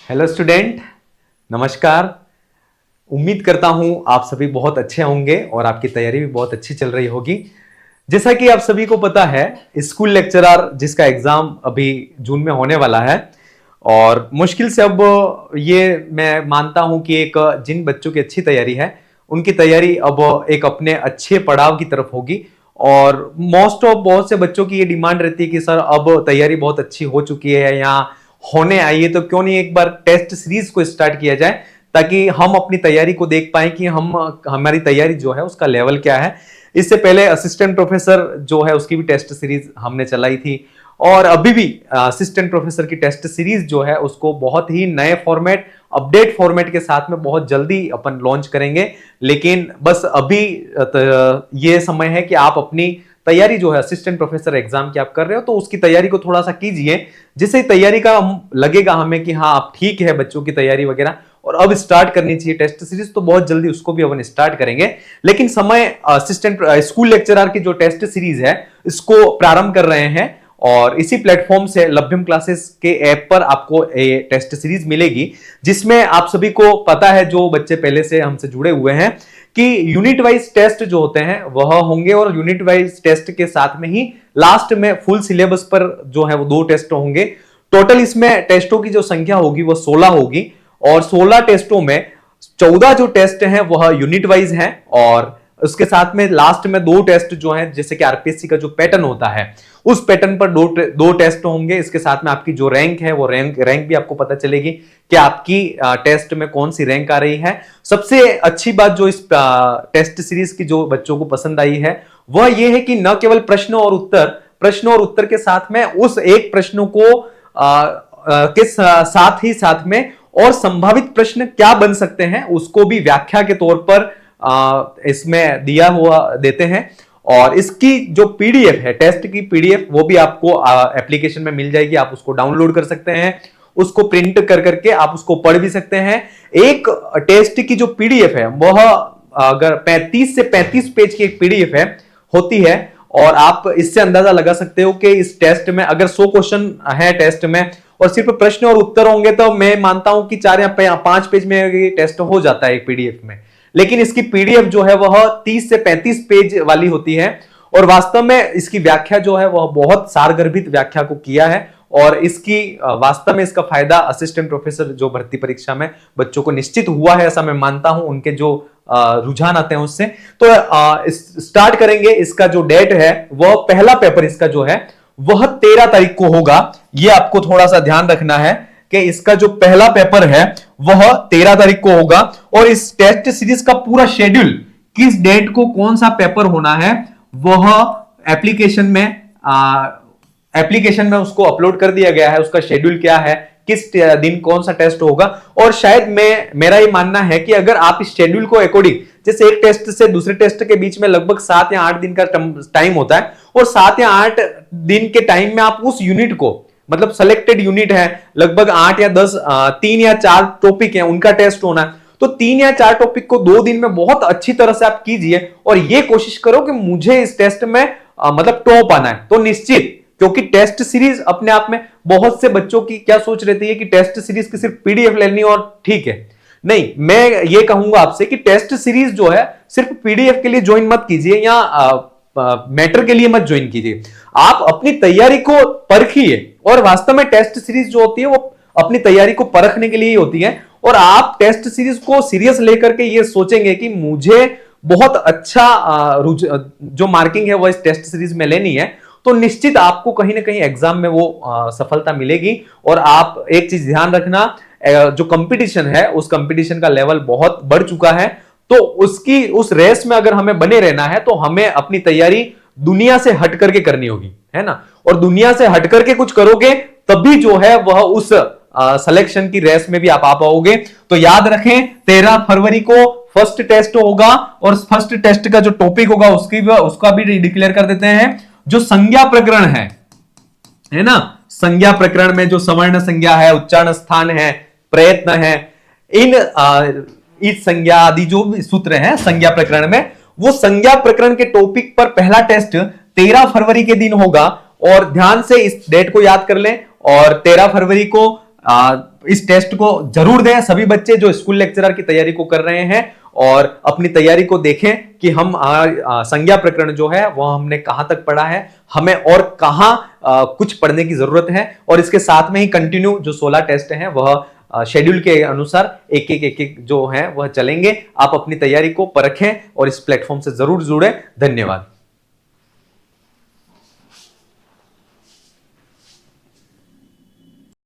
Hello student, नमस्कार। उम्मीद करता हूं आप सभी बहुत अच्छे होंगे और आपकी तैयारी भी बहुत अच्छी चल रही होगी। जैसा कि आप सभी को पता है, स्कूल लेक्चरर जिसका एग्जाम अभी जून में होने वाला है और मुश्किल से अब ये मैं मानता हूं कि एक जिन बच्चों की अच्छी तैयारी है उनकी तैयारी अब एक अपने अच्छे पड़ाव की तरफ होगी। और मोस्ट ऑफ बहुत से बच्चों की ये डिमांड रहती है कि सर अब तैयारी बहुत अच्छी हो चुकी है या होने आई है, तो क्यों नहीं एक बार टेस्ट सीरीज को स्टार्ट किया जाए ताकि हम अपनी तैयारी को देख पाए कि हम हमारी तैयारी जो है उसका लेवल क्या है। इससे पहले असिस्टेंट प्रोफेसर जो है उसकी भी टेस्ट सीरीज हमने चलाई थी और अभी भी असिस्टेंट प्रोफेसर की टेस्ट सीरीज जो है उसको बहुत ही नए फॉर्मेट, अपडेट फॉर्मेट के साथ में बहुत जल्दी अपन लॉन्च करेंगे। लेकिन बस अभी ये समय है कि आप अपनी तैयारी जो है असिस्टेंट प्रोफेसर एग्जाम की आप कर रहे हो तो उसकी तैयारी को थोड़ा सा कीजिए, जिससे तैयारी का लगेगा हमें कि हाँ आप ठीक है बच्चों की तैयारी वगैरह, और अब स्टार्ट करनी चाहिए टेस्ट सीरीज। तो बहुत जल्दी उसको भी अपन स्टार्ट करेंगे। लेकिन समय असिस्टेंट स्कूल लेक्चरर की जो टेस्ट सीरीज है इसको प्रारंभ कर रहे हैं और इसी प्लेटफॉर्म से लभ्यम क्लासेस के ऐप पर आपको ये टेस्ट सीरीज मिलेगी, जिसमें आप सभी को पता है जो बच्चे पहले से हमसे जुड़े हुए हैं कि यूनिट वाइज टेस्ट जो होते हैं वह होंगे और यूनिट वाइज टेस्ट के साथ में ही लास्ट में फुल सिलेबस पर जो है वो 2 टेस्ट होंगे। टोटल इसमें टेस्टों की जो संख्या होगी वो 16 होगी और 16 टेस्टों में 14 जो टेस्ट हैं वह यूनिट वाइज हैं और उसके साथ में लास्ट में 2 टेस्ट जो हैं, जैसे कि आरपीएससी का जो पैटर्न होता है उस पैटर्न पर दो टेस्ट होंगे। इसके साथ में आपकी जो रैंक है वो रैंक भी आपको पता चलेगी कि आपकी टेस्ट में कौन सी रैंक आ रही है। सबसे अच्छी बात जो इस टेस्ट सीरीज की जो बच्चों को पसंद आई है वह यह है कि न केवल प्रश्न और उत्तर के साथ में उस एक प्रश्नों को के साथ में और संभावित प्रश्न क्या बन सकते हैं उसको भी व्याख्या के तौर पर इसमें दिया हुआ देते हैं। और इसकी जो पीडीएफ है, टेस्ट की पीडीएफ, वो भी आपको एप्लीकेशन में मिल जाएगी। आप उसको डाउनलोड कर सकते हैं, उसको प्रिंट कर करके आप उसको पढ़ भी सकते हैं। एक टेस्ट की जो पीडीएफ है वह अगर 35 से 35 पेज की एक पीडीएफ है होती है और आप इससे अंदाजा लगा सकते हो कि इस टेस्ट में अगर 100 क्वेश्चन है टेस्ट में और सिर्फ प्रश्न और उत्तर होंगे तो मैं मानता हूं कि 4 या 5 पेज में ये टेस्ट हो जाता है एक पीडीएफ में। लेकिन इसकी पीडीएफ जो है वह 30 से 35 पेज वाली होती है और वास्तव में इसकी व्याख्या जो है वह बहुत सारगर्भित व्याख्या को किया है और इसकी वास्तव में इसका फायदा असिस्टेंट प्रोफेसर जो भर्ती परीक्षा में बच्चों को निश्चित हुआ है, ऐसा मैं मानता हूं उनके जो रुझान आते हैं उससे। तो स्टार्ट करेंगे। इसका जो डेट है वह पहला पेपर इसका जो है वह 13 तारीख को होगा। यह आपको थोड़ा सा ध्यान रखना है कि इसका जो पहला पेपर है वह 13 तारीख को होगा और इस टेस्ट सीरीज का पूरा शेड्यूल किस डेट को कौन सा पेपर होना है वह एप्लीकेशन में उसको अपलोड कर दिया गया है। उसका शेड्यूल क्या है, किस दिन कौन सा टेस्ट होगा। और शायद मेरा ये मानना है कि अगर आप इस शेड्यूल को अकॉर्डिंग, जैसे एक टेस्ट से दूसरे टेस्ट के बीच में लगभग 7 या 8 दिन का टाइम होता है और 7 या 8 दिन के टाइम में आप उस यूनिट को, मतलब सेलेक्टेड यूनिट है लगभग 8 या 10, 3 या 4 टॉपिक है उनका टेस्ट होना है, तो 3 या 4 टॉपिक को 2 दिन में बहुत अच्छी तरह से आप कीजिए और ये कोशिश करो कि मुझे इस टेस्ट में मतलब टॉप आना है। तो निश्चित, क्योंकि टेस्ट सीरीज अपने आप में बहुत से बच्चों की क्या सोच रहती है कि टेस्ट सीरीज की सिर्फ पीडीएफ लेनी और ठीक है। नहीं, मैं ये कहूंगा आपसे कि टेस्ट सीरीज जो है सिर्फ पीडीएफ के लिए ज्वाइन मत कीजिए या मैटर के लिए मत ज्वाइन कीजिए। आप अपनी तैयारी को परखिए और वास्तव में टेस्ट सीरीज जो होती है वो अपनी तैयारी को परखने के लिए ही होती है और आप टेस्ट सीरीज को सीरियस लेकर के ये सोचेंगे कि मुझे बहुत अच्छा जो मार्किंग है वो इस टेस्ट सीरीज में लेनी है, तो निश्चित आपको कहीं ना कहीं एग्जाम में वो सफलता मिलेगी। और आप एक चीज ध्यान रखना, जो कंपटीशन है उस कंपटीशन का लेवल बहुत बढ़ चुका है, तो उस रेस में अगर हमें बने रहना है तो हमें अपनी तैयारी दुनिया से हट करके करनी होगी, है ना। और दुनिया से हट करके कुछ करोगे तभी जो है वह उस सिलेक्शन की रेस में भी आप आ पाओगे। तो याद रखें 13 फरवरी को फर्स्ट टेस्ट होगा और फर्स्ट टेस्ट का जो टॉपिक होगा उसका भी डिक्लेयर कर देते हैं। जो संज्ञा प्रकरण है ना, संज्ञा प्रकरण में जो सवर्ण संज्ञा है, उच्चारण स्थान है, प्रयत्न है, इस संज्ञा आदि जो भी सूत्र हैं संज्ञा प्रकरण में, वो संज्ञा प्रकरण के टॉपिक पर पहला टेस्ट 13 फरवरी के दिन होगा। और ध्यान से इस डेट को याद कर लें और 13 फरवरी को इस टेस्ट को जरूर दें सभी बच्चे जो स्कूल लेक्चरर की तैयारी को कर रहे हैं, और अपनी तैयारी को देखें कि हम संज्ञा प्रकरण जो है वह हमने कहां तक पढ़ा है, हमें और कहां कुछ पढ़ने की जरूरत है, और इसके साथ में ही कंटिन्यू जो 16 टेस्ट हैं वह शेड्यूल के अनुसार एक एक जो है वह चलेंगे। आप अपनी तैयारी को परखें और इस प्लेटफॉर्म से जरूर जुड़े। धन्यवाद।